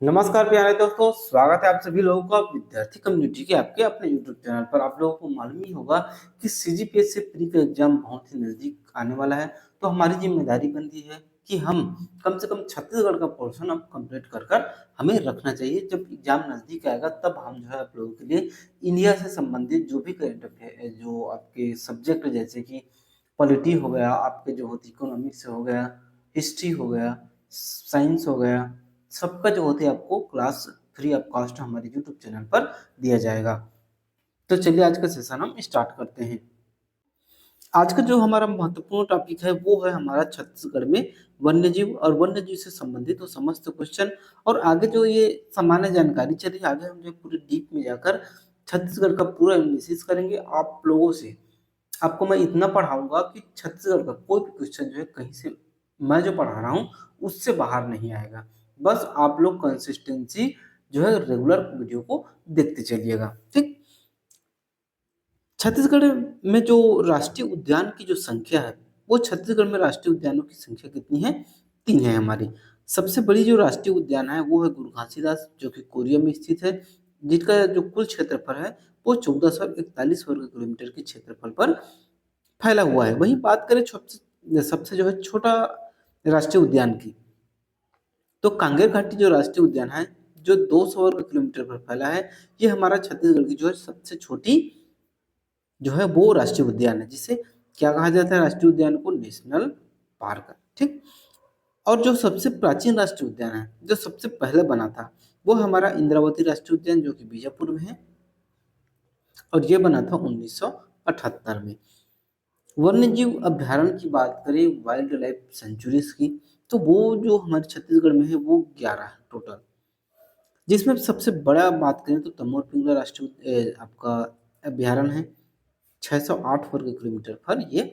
नमस्कार प्यारे दोस्तों, स्वागत है आप सभी लोगों का विद्यार्थी कम्युनिटी के आपके अपने यूट्यूब चैनल पर। आप लोगों को मालूम ही होगा कि सीजीपीएस से प्री का एग्जाम बहुत ही नजदीक आने वाला है। तो हमारी जिम्मेदारी बनती है कि हम कम से कम छत्तीसगढ़ का पोर्शन अब कंप्लीट कर कर हमें रखना चाहिए। जब एग्जाम नजदीक आएगा तब हम जो है आप लोगों के लिए इंडिया से संबंधित जो भी करंट अफेयर जो आपके सब्जेक्ट जैसे कि पॉलिटी हो गया, आपके जो होती इकोनॉमिक्स हो गया, हिस्ट्री हो गया, साइंस हो गया, सबका जो होते हैं आपको क्लास फ्री ऑफ कॉस्ट हमारे यूट्यूब चैनल पर दिया जाएगा। तो चलिए आज का सेशन हम स्टार्ट करते हैं। आज का जो हमारा महत्वपूर्ण टॉपिक है वो है हमारा छत्तीसगढ़ में वन्यजीव और वन्यजीव से संबंधित तो समस्त क्वेश्चन। और आगे जो ये सामान्य जानकारी चलिए आगे हम जो पूरे डीप में जाकर छत्तीसगढ़ का पूरा एनालिसिस करेंगे आप लोगों से। आपको मैं इतना पढ़ाऊंगा कि छत्तीसगढ़ का कोई भी क्वेश्चन जो है कहीं से मैं जो पढ़ा रहा हूँ उससे बाहर नहीं आएगा। बस आप लोग कंसिस्टेंसी जो है रेगुलर वीडियो को देखते चलिएगा, ठीक। छत्तीसगढ़ में जो राष्ट्रीय उद्यान की जो संख्या है वो छत्तीसगढ़ में राष्ट्रीय उद्यानों की संख्या कितनी है? 3 है हमारी। सबसे बड़ी जो राष्ट्रीय उद्यान है वो है गुरु घासीदास जो कि कोरिया में स्थित है, जिसका जो कुल क्षेत्रफल है वो 1441 वर्ग किलोमीटर के क्षेत्रफल पर फैला हुआ है। वहीं बात करें सबसे सबसे जो है छोटा राष्ट्रीय उद्यान की, तो कांगेर घाटी जो राष्ट्रीय उद्यान है जो 200 वर्ग किलोमीटर पर फैला है, ये हमारा छत्तीसगढ़ की जो है सबसे छोटी जो है वो राष्ट्रीय उद्यान है, जिसे क्या कहा जाता है? राष्ट्रीय उद्यान को नेशनल पार्क, ठीक। और जो सबसे प्राचीन राष्ट्रीय उद्यान है जो सबसे पहले बना था वो हमारा इंद्रावती राष्ट्रीय उद्यान जो कि बीजापुर में है, और ये बना था 1978 में। वन्यजीव अभ्यारण्य की बात करें, वाइल्ड लाइफ सेंचुरीज की, तो वो जो हमारे छत्तीसगढ़ में है वो 11 है टोटल, जिसमें सबसे बड़ा बात करें तो तमोर पिंगला राष्ट्रीय आपका अभ्यारण्य है। 608 वर्ग किलोमीटर पर ये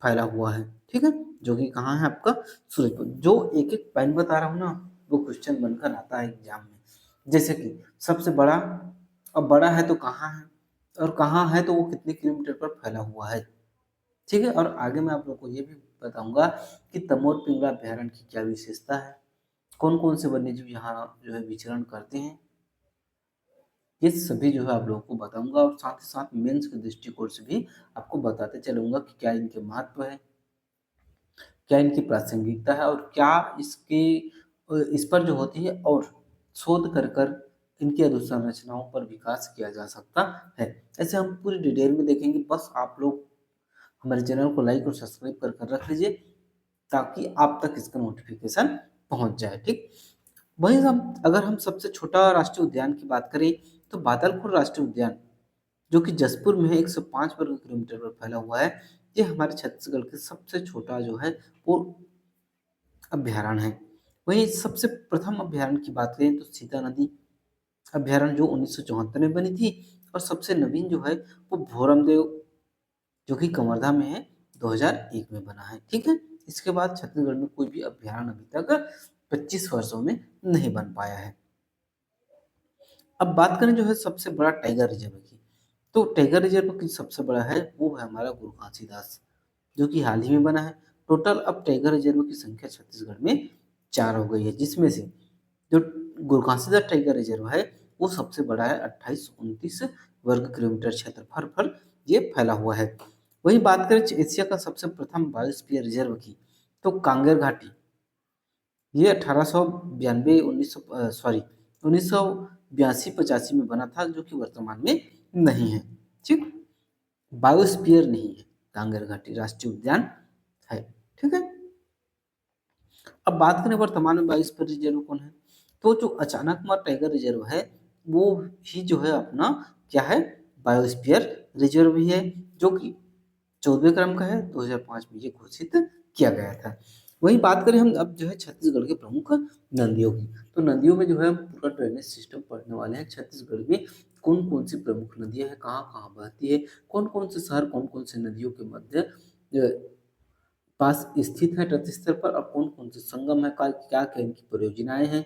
फैला हुआ है, ठीक है, जो कि कहाँ है आपका सूरजपुर। जो एक एक पॉइंट बता रहा हूँ ना वो क्वेश्चन बनकर आता है एग्जाम में। जैसे कि सबसे बड़ा, अब बड़ा है तो कहाँ है, और कहाँ है तो वो कितने किलोमीटर पर फैला हुआ है, ठीक है। और आगे मैं आप लोग को ये भी बताऊंगा कि तमोर पिंगला अभ्यारण्य की क्या विशेषता है, कौन कौन से वन्यजीव यहाँ जो है विचरण करते हैं, ये सभी जो है आप लोगों को बताऊंगा। और साथ ही साथ मेंस के दृष्टिकोण से भी आपको बताते चलूंगा कि क्या इनके महत्व है, क्या इनकी प्रासंगिकता है, और क्या इसके इस पर जो होती है और शोध कर कर इनकी अधोसंरचनाओं पर विकास किया जा सकता है। ऐसे हम पूरी डिटेल में देखेंगे। बस आप लोग हमारे चैनल को लाइक और सब्सक्राइब कर कर रख लीजिए ताकि आप तक इसका नोटिफिकेशन पहुंच जाए, ठीक। वहीं हम अगर हम सबसे छोटा राष्ट्रीय उद्यान की बात करें तो बादलपुर राष्ट्रीय उद्यान जो कि जसपुर में है, 105 वर्ग किलोमीटर पर फैला हुआ है। ये हमारे छत्तीसगढ़ के सबसे छोटा जो है वो अभ्यारण्य है। वहीं सबसे प्रथम अभ्यारण्य की बात करें तो सीता नदी अभ्यारण्य जो 1974 में बनी थी, और सबसे नवीन जो है वो भोरमदेव जो कि कवर्धा में है, 2001 में बना है, ठीक है। इसके बाद छत्तीसगढ़ में कोई भी अभ्यारण्य अभी तक 25 वर्षों में नहीं बन पाया है। अब बात करें जो है सबसे बड़ा टाइगर रिजर्व की, तो टाइगर रिजर्व की सबसे बड़ा है वो है हमारा गुरु घासीदास जो कि हाल ही में बना है। टोटल अब टाइगर रिजर्व की संख्या छत्तीसगढ़ में 4 हो गई है, जिसमें से जो गुरु घासीदास टाइगर रिजर्व है वो सबसे बड़ा है, 2829 वर्ग किलोमीटर क्षेत्रफल पर ये फैला हुआ है। वही बात करें एशिया का सबसे प्रथम बायोस्फीयर रिजर्व की, तो कांगेर घाटी, ये 1892 1982 में बना था, जो कि वर्तमान में नहीं है, ठीक। बायोस्फीयर नहीं है, कांगेर घाटी राष्ट्रीय उद्यान है, ठीक है। अब बात करें वर्तमान में बायोस्फीयर रिजर्व कौन है, तो जो अचानकमार टाइगर रिजर्व है वो ही जो है अपना क्या है, बायोस्फीयर रिजर्व ही है, जो कि 14वें क्रम का है, 2005 में ये घोषित किया गया था। वहीं बात करें हम अब जो है छत्तीसगढ़ के प्रमुख नदियों की, तो नदियों में जो है पूरा ड्रेनेज सिस्टम पढ़ने वाले हैं। छत्तीसगढ़ में कौन कौन सी प्रमुख नदियां हैं, कहाँ कहाँ बहती है, कौन कौन से शहर कौन कौन से नदियों के मध्य पास स्थित है तट स्तर पर, और कौन कौन से संगम है, क्या क्या इनकी परियोजनाएं हैं,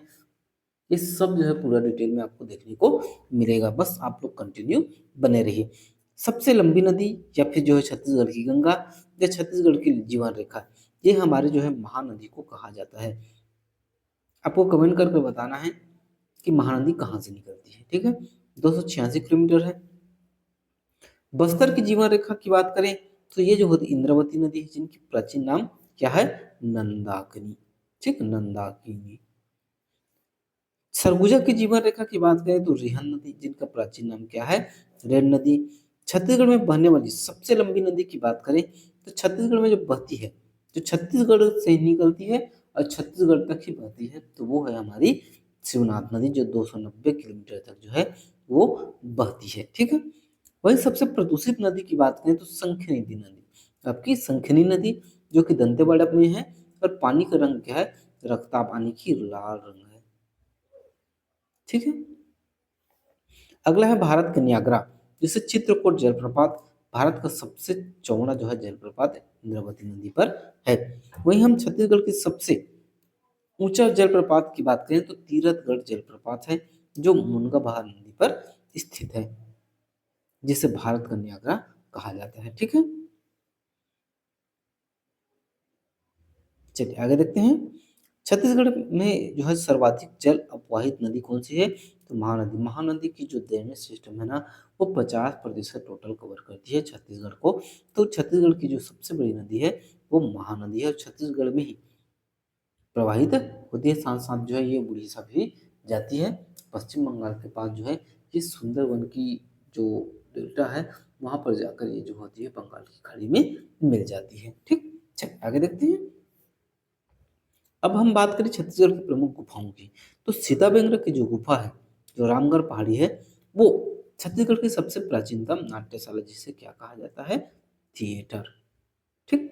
ये सब जो है पूरा डिटेल में आपको देखने को मिलेगा। बस आप लोग कंटिन्यू बने रहिए। सबसे लंबी नदी या फिर जो है छत्तीसगढ़ की गंगा या छत्तीसगढ़ की जीवन रेखा, ये हमारे जो है महानदी को कहा जाता है। आपको कमेंट करके बताना है कि महानदी कहाँ से निकलती है। ठीक है, 286 किलोमीटर है। बस्तर की जीवन रेखा की बात करें तो ये जो होती इंद्रावती नदी है, जिनकी प्राचीन नाम क्या है, नंदाकिनी। ठीक, नंदाकिनी। सरगुजा की जीवन रेखा की बात करें तो रिहन नदी, जिनका प्राचीन नाम क्या है, रेन नदी। छत्तीसगढ़ में बहने वाली सबसे लंबी नदी की बात करें तो छत्तीसगढ़ में जो बहती है, जो छत्तीसगढ़ से ही निकलती है और छत्तीसगढ़ तक ही बहती है, तो वो है हमारी शिवनाथ नदी, जो 290 किलोमीटर तक जो है वो बहती है। ठीक है, वही सबसे प्रदूषित नदी की बात करें तो संखनिधि नदी, आपकी संखनी नदी, जो कि दंतेवाड़ा में है, और पानी का रंग क्या है, रक्ता पानी की लाल रंग है। ठीक है, अगला है भारत का न्यागरा, जिसे चित्रकूट जलप्रपात, भारत का सबसे चौड़ा जो है जलप्रपात इंद्रावती नदी पर है। वहीं हम छत्तीसगढ़ की सबसे ऊंचा जलप्रपात की बात करें तो तीरथगढ़ जलप्रपात है, जो मुनगा नदी पर स्थित है, जिसे भारत का न्यागरा कहा जाता है। ठीक है, चलिए आगे देखते हैं। छत्तीसगढ़ में जो है सर्वाधिक जल अपवाहित नदी कौन सी है, तो महानदी। महानदी की जो ड्रेनेज सिस्टम है ना, वो 50% टोटल कवर करती है छत्तीसगढ़ को। तो छत्तीसगढ़ की जो सबसे बड़ी नदी है वो महानदी है, और छत्तीसगढ़ में ही प्रवाहित होती है। साथ साथ जो है ये उड़ीसा भी जाती है। पश्चिम बंगाल के पास जो है ये सुंदरवन की जो डेल्टा है, वहां पर जाकर ये जो होती है बंगाल की खाड़ी में मिल जाती है। ठीक, चलिए आगे देखते हैं। अब हम बात करें छत्तीसगढ़ की प्रमुख गुफाओं की, तो सीताबेंगरा की जो गुफा है, जो रामगढ़ पहाड़ी है, वो छत्तीसगढ़ की सबसे प्राचीनतम नाट्यशाला, जिसे क्या कहा जाता है, थिएटर। ठीक,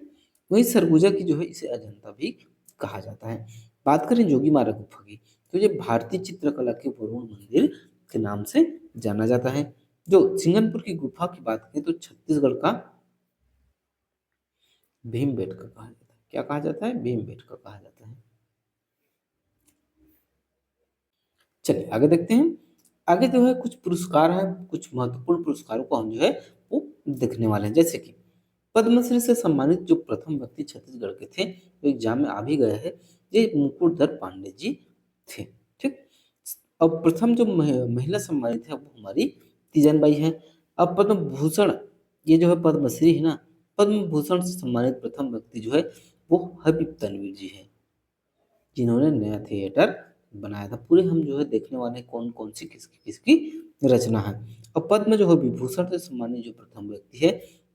वहीं सरगुजा की जो है इसे अजंता भी कहा जाता है। बात करें जोगीमारा गुफा की, तो ये भारतीय चित्रकला के वरुण मंदिर के नाम से जाना जाता है। जो सिंगनपुर की गुफा की बात करें तो छत्तीसगढ़ का भीमबेटका कहा जाता है। क्या कहा जाता है, भीमबेटका कहा जाता है। चलिए आगे देखते हैं। आगे जो है कुछ पुरस्कार हैं, कुछ महत्वपूर्ण पुरस्कारों को हम जो है वो देखने वाले हैं। जैसे कि पद्मश्री से सम्मानित जो प्रथम व्यक्ति छत्तीसगढ़ के थे, वो एग्जाम में आ भी गए हैं, ये मुकुटधर पांडे जी थे। ठीक, अब प्रथम जो महिला सम्मानित है वो हमारी तीजन बाई है। अब पद्म भूषण, ये जो है पद्मश्री है ना, पद्म भूषण से सम्मानित प्रथम व्यक्ति जो है वो हबीब तनवीर जी है, जिन्होंने नया थिएटर बनाया था। पूरे हम जो है देखने वाले हैं कौन कौन सी किसकी किसकी रचना है। और पद्म जो है विभूषण से सम्मानित जो प्रथम व्यक्ति है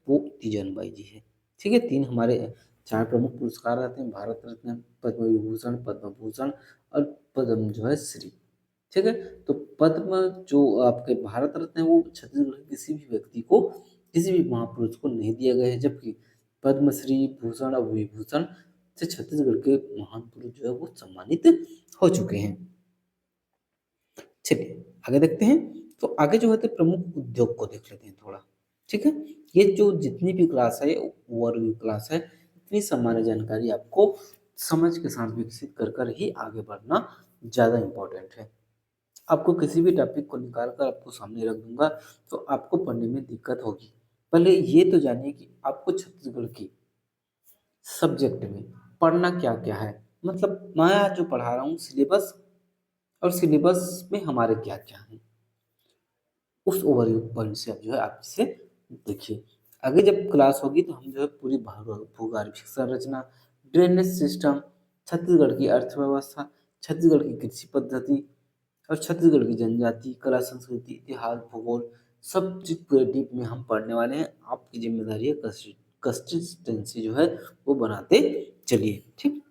वो तीजन बाई जी है। ठीक है, तीन हमारे चार प्रमुख पुरस्कार आते हैं, भारत रत्न, पद्म विभूषण, पद्म भूषण और पद्म जो है श्री। ठीक है, तो पद्म जो आपके भारत रत्न है वो छत्तीसगढ़ के किसी भी व्यक्ति को, किसी भी महापुरुष को नहीं दिया गया है, जबकि पद्मश्री, भूषण और विभूषण से छत्तीसगढ़ के महान पुरुष जो है वो सम्मानित हो चुके हैं। चलिए आगे देखते हैं। तो आगे जो है तो प्रमुख उद्योग को देख लेते हैं थोड़ा। ठीक है, ये जो जितनी भी क्लास है ओवरव्यू क्लास है, इतनी सामान्य जानकारी आपको समझ के साथ विकसित कर कर ही आगे बढ़ना ज़्यादा इम्पोर्टेंट है। आपको किसी भी टॉपिक को निकाल कर आपको सामने रख दूंगा तो आपको पढ़ने में दिक्कत होगी। पहले ये तो जानिए कि आपको छत्तीसगढ़ की सब्जेक्ट में पढ़ना क्या क्या है, मतलब मैं आज जो पढ़ा रहा हूँ सिलेबस, और सिलेबस में हमारे क्या क्या है, उस ओवरव्यू पॉइंट से आप जो है आप इसे देखिए। आगे जब क्लास होगी तो हम जो है पूरी भूगर्भिक संरचना, ड्रेनेज सिस्टम, छत्तीसगढ़ की अर्थव्यवस्था, छत्तीसगढ़ की कृषि पद्धति और छत्तीसगढ़ की जनजाति, कला, संस्कृति, इतिहास, भूगोल, सब चीज पूरे डीप में हम पढ़ने वाले हैं। आपकी जिम्मेदारी है कंसिस्टेंसी जो है वो बनाते चलिए। ठीक,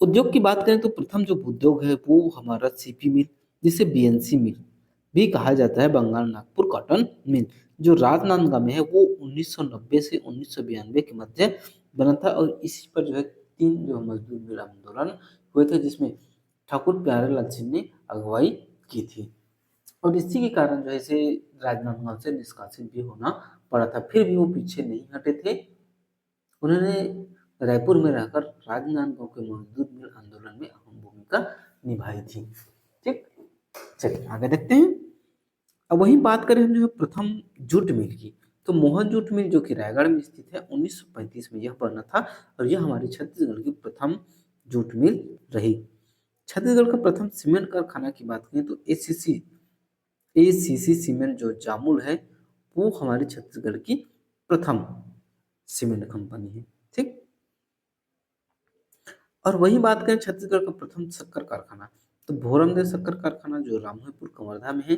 उद्योग की बात करें तो प्रथम जो उद्योग है वो हमारा सीपी मिल, जिसे बीएनसी मिल भी कहा जाता है, बंगाल नागपुर कॉटन मिल, जो राजनांदगांव में है, वो 1990 से 1992 के मध्य बना था। और इसी पर जो है तीन जो मजदूर मिल आंदोलन हुए थे, जिसमें ठाकुर प्यारेलाल सिंह ने अगुवाई की थी। और इसी के कारण जो है इसे राजनांदगांव से निष्कासित भी होना पड़ा था। फिर भी वो पीछे नहीं हटे थे, उन्होंने रायपुर में रहकर राजनांदगांव के मजदूर मिल आंदोलन में अहम भूमिका निभाई थी। ठीक, चलिए आगे देखते हैं। अब वही बात करें हम जो है प्रथम जूट मिल की, तो मोहन जूट मिल जो कि रायगढ़ में स्थित है, 1935 में यह बना था, और यह हमारी छत्तीसगढ़ की प्रथम जूट मिल रही। छत्तीसगढ़ का प्रथम सीमेंट कारखाना की बात करें तो एसीसी सीमेंट जो जामुल है, वो हमारे छत्तीसगढ़ की प्रथम सीमेंट कंपनी है। ठीक। और वही बात करें छत्तीसगढ़ का प्रथम शक्कर कारखाना, तो भोरमदेव शक्कर कारखाना जो रामोईपुर कवर्धा में है,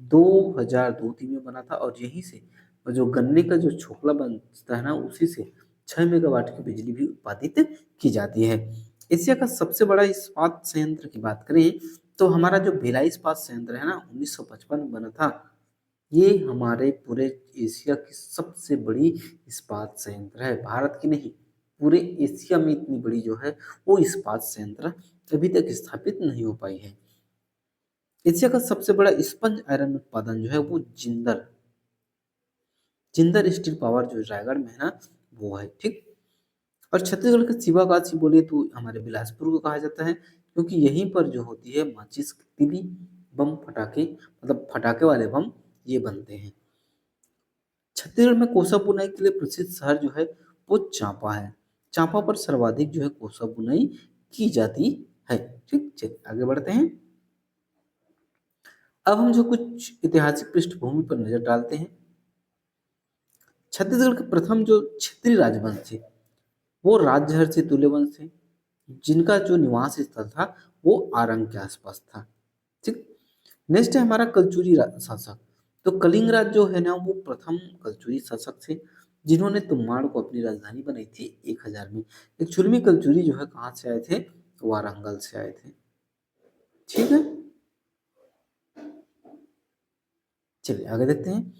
2002-3 में बना था। और यहीं से जो गन्ने का जो छोकला बनता है ना, उसी से 6 मेगावाट की बिजली भी उत्पादित की जाती है। एशिया का सबसे बड़ा इस्पात संयंत्र की बात करें तो हमारा जो भिलाई इस्पात संयंत्र है ना, 1955 में बना था। ये हमारे पूरे एशिया की सबसे बड़ी इस्पात संयंत्र है, भारत की नहीं, पूरे एशिया में इतनी बड़ी जो है वो इस्पात संयंत्र अभी तक स्थापित नहीं हो पाई है। एशिया का सबसे बड़ा स्पंज आयरन उत्पादन जो है वो जिंदल जिंदल स्टील पावर जो रायगढ़ में है ना, वो है। ठीक। और छत्तीसगढ़ के शिवाकाशी बोले तो हमारे बिलासपुर को कहा जाता है, क्योंकि यहीं पर जो होती है माचिस की तीली, बम फटाके, मतलब फटाके वाले बम ये बनते हैं। छत्तीसगढ़ में कोसा बुनाई के लिए प्रसिद्ध शहर जो है वो चांपा है। चांपा पर सर्वाधिक जो है कोसा बुनाई की जाती है। ठीक। चलिए आगे बढ़ते हैं। अब हम जो कुछ ऐतिहासिक पृष्ठभूमि पर नजर डालते हैं। छत्तीसगढ़ के प्रथम जो क्षेत्रीय राजवंश थे वो राजहर से तुल्य वंश थे, जिनका जो निवास स्थल था वो आरंग के आसपास था। ठीक। नेक्स्ट है हमारा कलचुरी शासक। तो कलिंग राज जो है ना, वो प्रथम कलचुरी शासक थे, जिन्होंने तुम्बाड़ को अपनी राजधानी बनाई थी 1000 में। एक्चुअली में कलचुरी जो है कहाँ से आए थे, वारंगल से आए थे। ठीक है। चलिए आगे देखते हैं।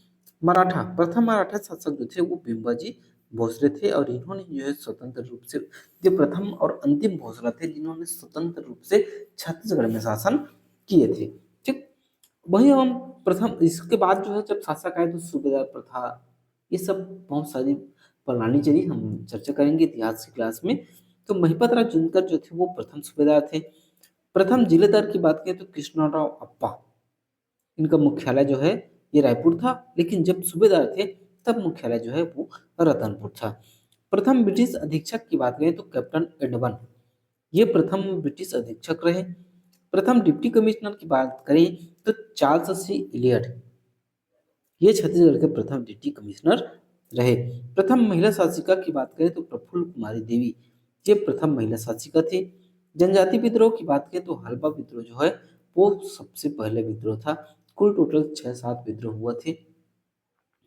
मराठा, प्रथम मराठा शासक जो थे वो बिंबाजी भोसले थे, और इन्होंने जो है स्वतंत्र रूप से, ये प्रथम और अंतिम भोसला थे जिन्होंने स्वतंत्र रूप से छत्तीसगढ़ में शासन किए थे। ठीक। वही हम प्रथम, इसके बाद जो है जब शासक आए तो सूबेदार प्रथा, ये सब बहुत सारी प्रणाली चली, हम चर्चा करेंगे इतिहास की क्लास में। तो महिपत राव जिनकर जो थे वो प्रथम सूबेदार थे। प्रथम जिलेदार की बात करें तो कृष्णराव अप्पा, इनका मुख्यालय जो है ये रायपुर था, लेकिन जब सूबेदार थे तब मुख्यालय जो है वो रतनपुर था। प्रथम ब्रिटिश अधीक्षक की बात करें तो कैप्टन एडवन, ये प्रथम ब्रिटिश अधीक्षक रहे। प्रथम डिप्टी कमिश्नर की बात करें तो चार्ल्स सी इलियट, ये छत्तीसगढ़ के प्रथम डिप्टी कमिश्नर रहे। प्रथम महिला शासिका की बात करें तो प्रफुल्ल कुमारी देवी, ये प्रथम महिला शासिका थी। जनजाति विद्रोह की बात करें तो हल्बा विद्रोह जो है वो सबसे पहले विद्रोह था। कुल टोटल 6-7 विद्रोह हुए थे,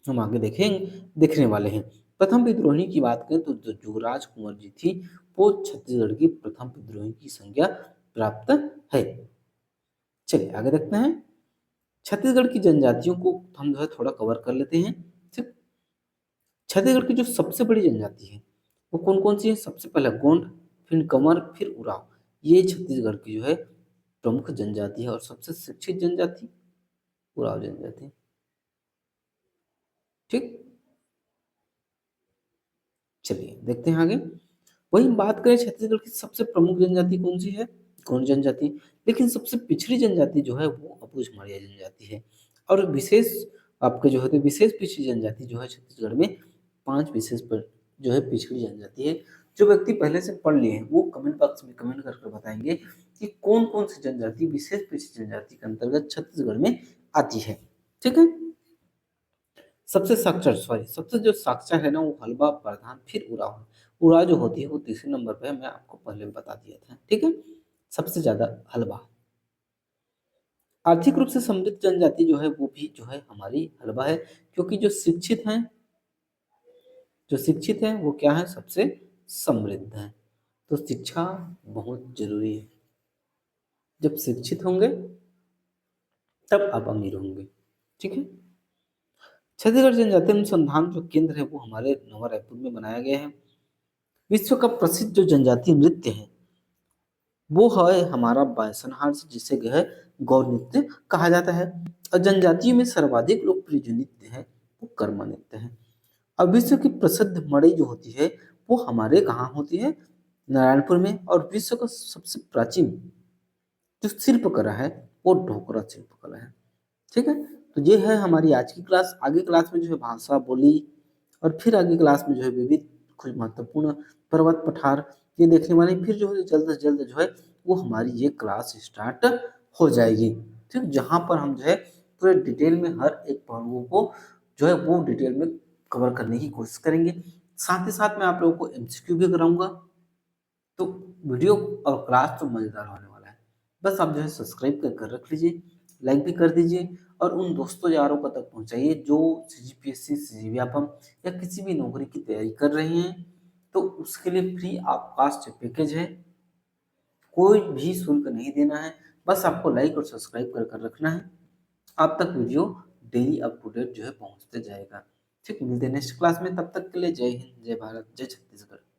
हम आगे देखने वाले हैं। प्रथम विद्रोही की बात करें तो जो युवराज कुंवर जी थी, वो छत्तीसगढ़ की प्रथम विद्रोही की संज्ञा प्राप्त है। चलिए आगे देखते हैं। छत्तीसगढ़ की जनजातियों को हम जो है थोड़ा कवर कर लेते हैं। ठीक। छत्तीसगढ़ की जो सबसे बड़ी जनजाति है वो कौन कौन सी है? सबसे पहला गोंड, फिर कंवर, फिर उराव। ये छत्तीसगढ़ की जो है प्रमुख जनजाति है, और सबसे शिक्षित जनजाति उराव जनजाति। ठीक। चलिए देखते हैं आगे। वही बात करें छत्तीसगढ़ की सबसे प्रमुख जनजाति कौन सी है? गोंड जनजाति। लेकिन सबसे पिछड़ी जनजाति जो है वो अबूझ मारिया जनजाति है। और विशेष आपके जो है विशेष पिछड़ी जनजाति जो है छत्तीसगढ़ में 5 विशेष पर जो है पिछड़ी जनजाति है। जो व्यक्ति पहले से पढ़ लिए हैं वो कमेंट बॉक्स में कमेंट करके बताएंगे कि कौन कौन सी जनजाति विशेष पिछड़ी जनजाति के अंतर्गत छत्तीसगढ़ में आती है। ठीक है। सबसे जो साक्षर है ना वो हलबा, प्रधान, फिर उराव है। उराव जो होती है वो तीसरे नंबर पे है, मैं आपको पहले बता दिया था। ठीक है। सबसे ज्यादा हलबा। आर्थिक रूप से समृद्ध जनजाति जो है वो भी जो है हमारी हलबा है, क्योंकि जो शिक्षित हैं वो क्या है? सबसे समृद्ध है। तो शिक्षा बहुत जरूरी है। जब शिक्षित होंगे तब आप अमीर होंगे। ठीक है। छत्तीसगढ़ जनजाति अनुसंधान जो केंद्र है वो हमारे नवा रायपुर में बनाया गया है। विश्व का प्रसिद्ध जो जनजातीय नृत्य है वो है हमारा बायसनहार, जिसे जो है गौर नृत्य कहा जाता है। और जनजातियों में सर्वाधिक लोकप्रिय जो नृत्य है वो कर्मा नृत्य है। अब विश्व की प्रसिद्ध मड़ई जो होती है वो हमारे कहाँ होती है? नारायणपुर में। और विश्व का सबसे प्राचीन जो शिल्प कला है वो ढोकरा शिल्प कला है। ठीक है। तो ये है हमारी आज की क्लास। आगे क्लास में जो है भाषा, बोली, और फिर आगे क्लास में जो है विविध कुछ महत्वपूर्ण पर्वत पठार ये देखने वाले हैं। फिर जो है जल्द से जल्द जो है वो हमारी ये क्लास स्टार्ट हो जाएगी। ठीक, जहाँ पर हम जो है पूरे डिटेल में हर एक पहलुओं को जो है वो डिटेल में कवर करने की कोशिश करेंगे। साथ ही साथ मैं आप लोगों को एमसीक्यू भी कराऊँगा। तो वीडियो और क्लास तो मज़ेदार होने वाला है। बस आप जो है सब्सक्राइब कर कर रख लीजिए, लाइक भी कर दीजिए और उन दोस्तों यारों को तक पहुँचाइए जो सीजीपीएससी, सीजीव्यापम या किसी भी नौकरी की तैयारी कर रहे हैं। तो उसके लिए फ्री ऑफ कॉस्ट पैकेज है, कोई भी शुल्क नहीं देना है, बस आपको लाइक और सब्सक्राइब कर कर रखना है। आप तक video daily up to date जो है पहुँचते जाएगा। ठीक, मिलते हैं नेक्स्ट क्लास में, तब तक के लिए जय हिंद, जय भारत, जय छत्तीसगढ़।